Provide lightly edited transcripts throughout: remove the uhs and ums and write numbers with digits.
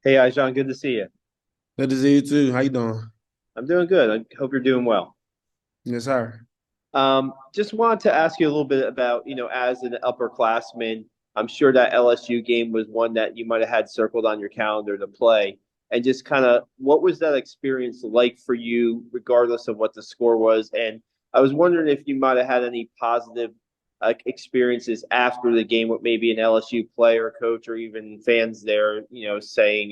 Hey, Ajan, good to see you. Good to see you too. How you doing? I'm doing good. I hope you're doing well. Yes, sir. Just wanted to ask you a little bit about, as an upperclassman, I'm sure that LSU game was one that you might have had circled on your calendar to play. And just kind of what was that experience like for you, regardless of what the score was? And I was wondering if you might have had any positive experiences after the game with maybe an LSU player, coach, or even fans there, saying,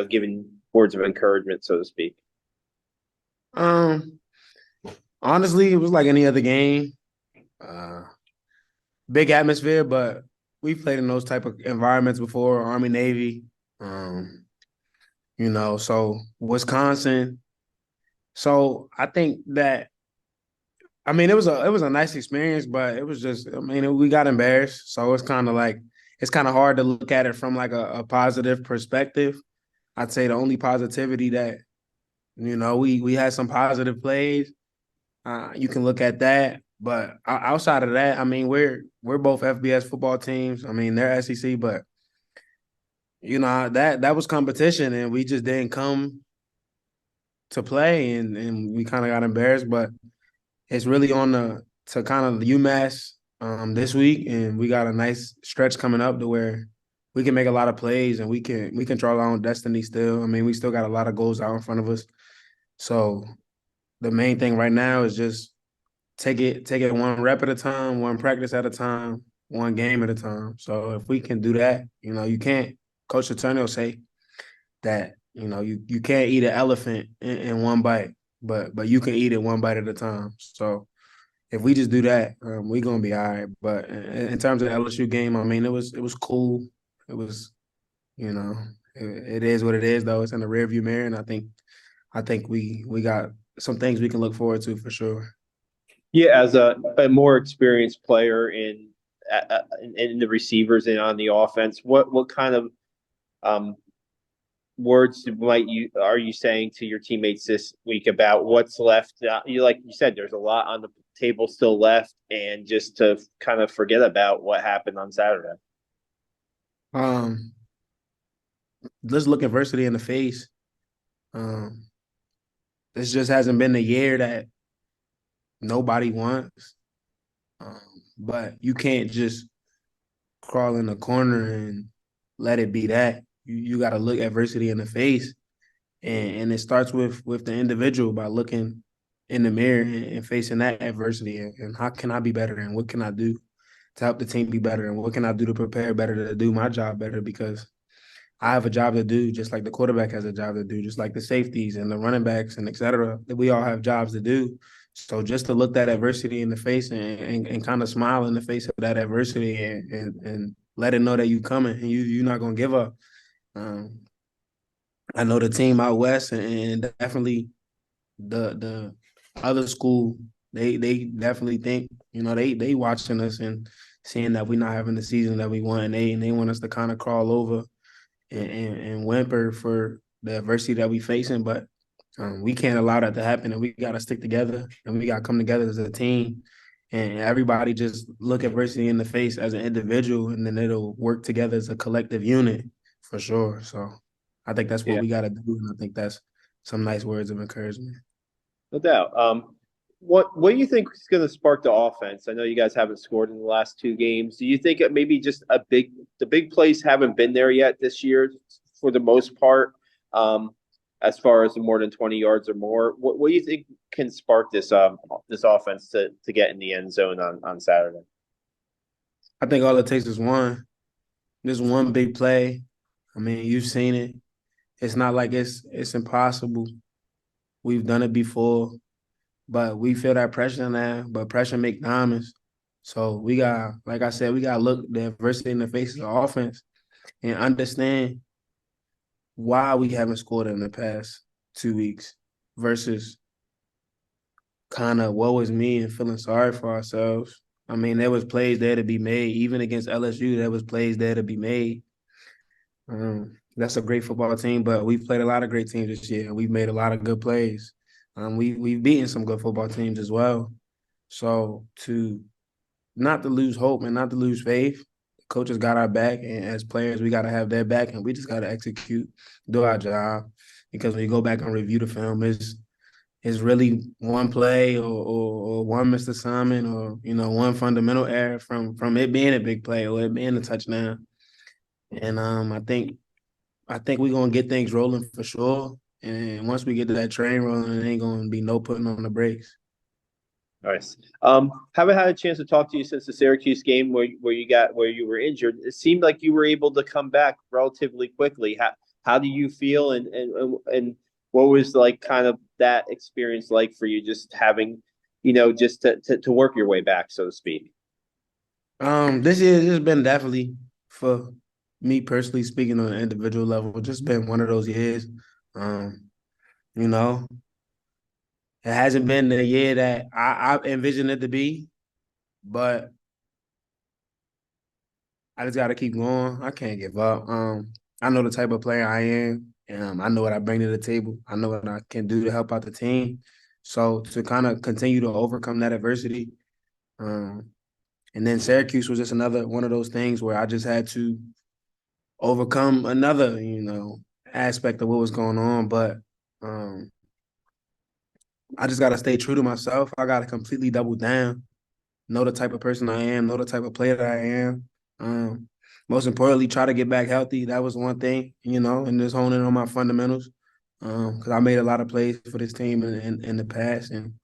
giving words of encouragement, so to speak. Um, Honestly, it was like any other game. Uh, Big atmosphere, but we played in those type of environments before, Army, Navy. Um, so Wisconsin. So I think that it was a nice experience, but it was just we got embarrassed. So it's kind of hard to look at it from like a positive perspective. I'd say the only positivity that we had some positive plays. You can look at that, but outside of that, we're both FBS football teams. I mean, they're SEC, but that was competition, and we just didn't come to play, and we kind of got embarrassed. But it's really on the to kind of the UMass this week, and we got a nice stretch coming up to where we can make a lot of plays, and we control our own destiny still. I mean, we still got a lot of goals out in front of us. So the main thing right now is just take it one rep at a time, one practice at a time, one game at a time. So if we can do that, you can't. Coach Attorney will say that you can't eat an elephant in one bite, but you can eat it one bite at a time. So if we just do that, we're gonna be all right. But in terms of the LSU game, I mean, it was cool. It was you know it is what it is though. It's in the rearview mirror, and I think we got some things we can look forward to for sure. Yeah, as a more experienced player in the receivers and on the offense, what kind of um, words might you are you saying to your teammates this week about what's left? You like you said, there's a lot on the table still left, and just to kind of forget about what happened on Saturday. Um, let's look adversity in the face. Um, this just hasn't been the year that nobody wants. Um, but you can't just crawl in the corner and let it be that. You got to look adversity in the face, and it starts with the individual by looking in the mirror and facing that adversity and how can I be better and what can I do to help the team be better and what can I do to prepare better to do my job better because I have a job to do, just like the quarterback has a job to do, just like the safeties and the running backs and et cetera. We all have jobs to do. So just to look that adversity in the face and kind of smile in the face of that adversity and let it know that you coming and you're not gonna give up. Um, I know the team out west and definitely the other school they definitely think they watching us and seeing that we're not having the season that we want and they want us to kind of crawl over and whimper for the adversity that we facing, but we can't allow that to happen, and we got to stick together, and we got to come together as a team, and everybody just look adversity in the face as an individual, and then it'll work together as a collective unit for sure. So I think that's what Yeah, we got to do, and I think that's some nice words of encouragement. no doubt. What do you think is going to spark the offense? I know you guys haven't scored in the last two games. Do you think it maybe just the big plays haven't been there yet this year for the most part? Um, as far as the more than 20 yards or more, what do you think can spark this offense to get in the end zone on Saturday? I think all it takes is just one big play. I mean, you've seen it. It's not like it's impossible. We've done it before. But we feel that pressure now, but pressure make diamonds. So we got, like I said, we got to look the adversity in the face of the offense and understand why we haven't scored in the past 2 weeks versus kind of woe is me and feeling sorry for ourselves. I mean, there was plays there to be made. Even against LSU, there was plays there to be made. That's a great football team, but we've played a lot of great teams this year, and we've made a lot of good plays. We've beaten some good football teams as well. So to not to lose hope and not to lose faith, coaches got our back, and as players, we got to have their back, and we just got to execute, do our job. Because when you go back and review the film, it's really one play or one missed assignment or one fundamental error from it being a big play or it being a touchdown. And I think we're gonna get things rolling for sure. And once we get to that train rolling, it ain't gonna be no putting on the brakes. Nice. Haven't had a chance to talk to you since the Syracuse game where you were injured. It seemed like you were able to come back relatively quickly. How do you feel and what was like kind of that experience like for you just having, just to work your way back, so to speak? This year has been definitely for me personally speaking on an individual level, just been one of those years. Um, you know, it hasn't been the year that I envisioned it to be, but I just got to keep going. I can't give up. I know the type of player I am, and I know what I bring to the table. I know what I can do to help out the team. So to kind of continue to overcome that adversity, um, and then Syracuse was just another one of those things where I just had to overcome another, aspect of what was going on. But um, I just got to stay true to myself. I got to completely double down, know the type of person I am, know the type of player that I am. Um, Most importantly, try to get back healthy. That was one thing, and just honing on my fundamentals. Because I made a lot of plays for this team in the past, and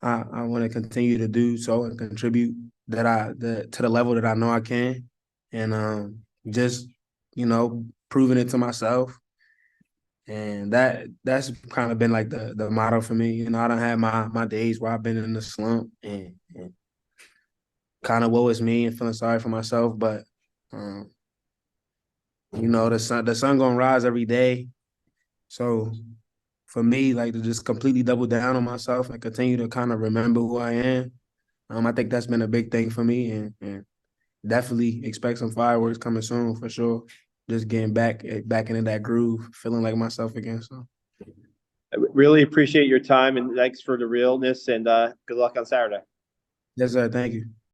I want to continue to do so and contribute to the level that I know I can, and just proving it to myself. And that's kind of been like the motto for me. I don't have my days where I've been in the slump and kind of woe is me and feeling sorry for myself. But um, the sun gonna rise every day. So for me, like to just completely double down on myself and continue to kind of remember who I am. I think that's been a big thing for me, and definitely expect some fireworks coming soon for sure. Just getting back into that groove, feeling like myself again. So I really appreciate your time and thanks for the realness and good luck on Saturday. yes, sir. Thank you.